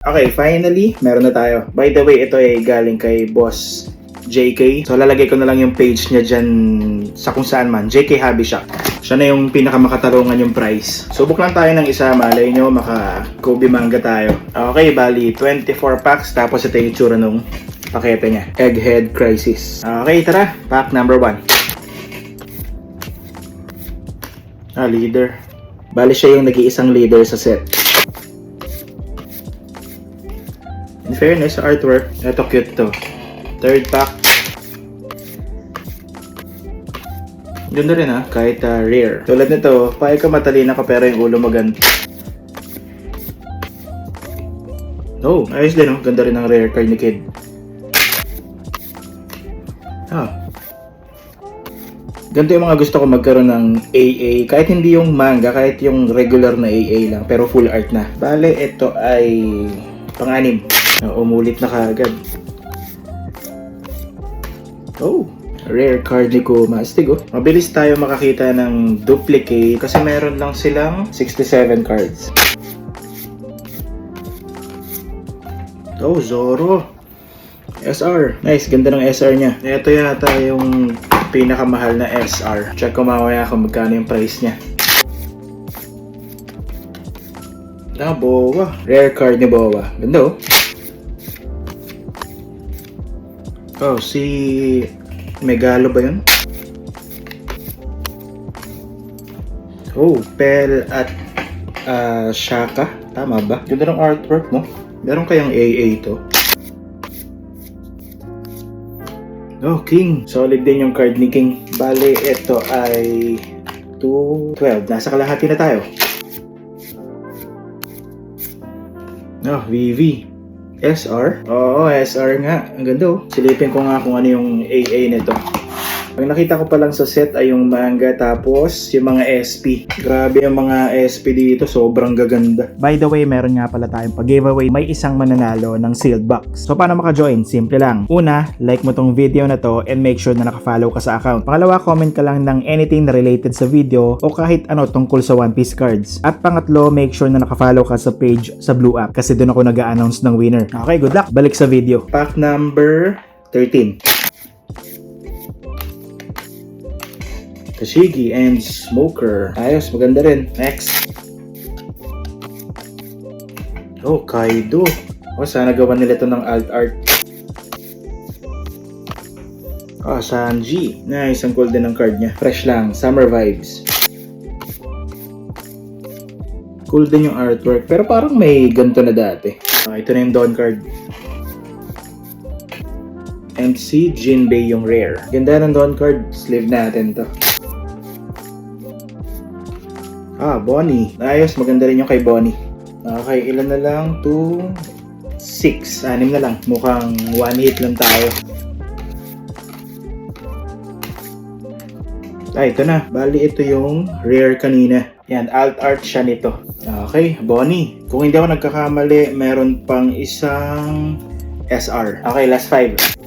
Okay, finally, meron na tayo. By the way, ito ay galing kay Boss JK. So, lalagay ko na lang yung page niya dyan sa kung saan man. JK Hobby Shop. Siya na yung pinakamakatarungan yung price. Subok lang tayo ng isa. Malay nyo, maka Kobe manga tayo. Okay, bali, 24 packs. Tapos ito yung itsura nung pakete niya. Egghead Crisis. Okay, tara. Pack number 1. Leader. Bali siya yung nag-iisang leader sa set. In fairness sa artwork, ito cute to. Third pack. Ganda rin kahit rare. Tulad nito, pahit ka matalina ka pero yung ulo maganda. Oh, ayos din Ganda rin ng rare card ni Kid. Ganito yung mga gusto ko magkaroon ng AA. Kahit hindi yung manga, kahit yung regular na AA lang. Pero full art na. Bale, ito ay pang-anim. Umulit na kaagad. Oh, rare card ni Kuma. Astig Mabilis tayo makakita ng duplicate kasi meron lang silang 67 cards. Oh, Zoro. SR. Nice, ganda ng SR niya. Ito yata yung pinakamahal na SR. Check ko mamaya kung magkano yung price niya. Boa. Rare card ni Boa. Ganda si Megalo ba yun? Pel at Shaka. Tama ba? Ganda ng artwork mo. Meron kayang AA to. King. Solid din yung card ni King. Bale, ito ay 212. Nasa kalahati na tayo. VV. SR? Oo, SR nga. Ang ganda Silipin ko nga kung ano yung AA nito. Ang nakita ko pa lang sa set ay yung manga tapos yung mga SP. Grabe yung mga SP dito, sobrang gaganda. By the way, meron nga pala tayong pag-giveaway. May isang mananalo ng sealed box. So paano maka-join? Simple lang. Una, like mo tong video na to and make sure na naka-follow ka sa account. Pangalawa, comment ka lang ng anything na related sa video o kahit ano tungkol sa One Piece cards. At pangatlo, make sure na naka-follow ka sa page sa Blue App kasi doon ako nag-a-announce ng winner. Okay, good luck. Balik sa video. Pack number 13. Tashigi and Smoker. Ayos, maganda rin. Next. Kaido. Sana gawan nila ito ng alt art. Sanji. Nice, ang cool din ng card niya. Fresh lang, summer vibes. Cool din yung artwork, pero parang may ganito na dati. Ito na yung Dawn card. MC Jinbei yung rare. Ganda ng Dawn card. Sleeve natin to. Bonnie. Ayos, maganda rin yung kay Bonnie. Okay, ilan na lang? 2, 6. 6 na lang. Mukhang one hit lang tayo. Ito na. Bali, ito yung rare kanina. Yan, alt art siya nito. Okay, Bonnie. Kung hindi ako nagkakamali, meron pang isang SR. Okay, last 5.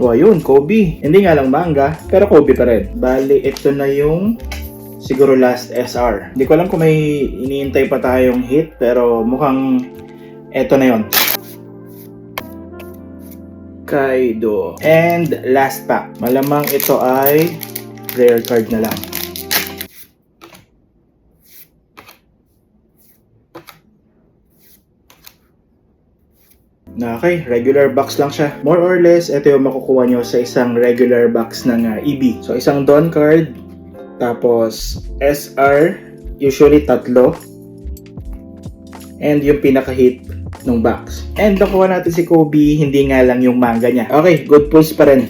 Ayun, Kobe. Hindi nga lang manga, pero Kobe pa rin. Bali, ito na yung siguro last SR. Hindi ko alam kung may iniintay pa tayong hit, pero mukhang ito na yon. Kaido. And last pack. Malamang ito ay rare card na lang. Okay, regular box lang siya. More or less, ito yung makukuha nyo sa isang regular box ng EB. So, isang Dawn card, tapos SR, usually 3, and yung pinaka-hit ng box. And nakuha natin si Kobe, hindi nga lang yung manga niya. Okay, good pulls pa rin.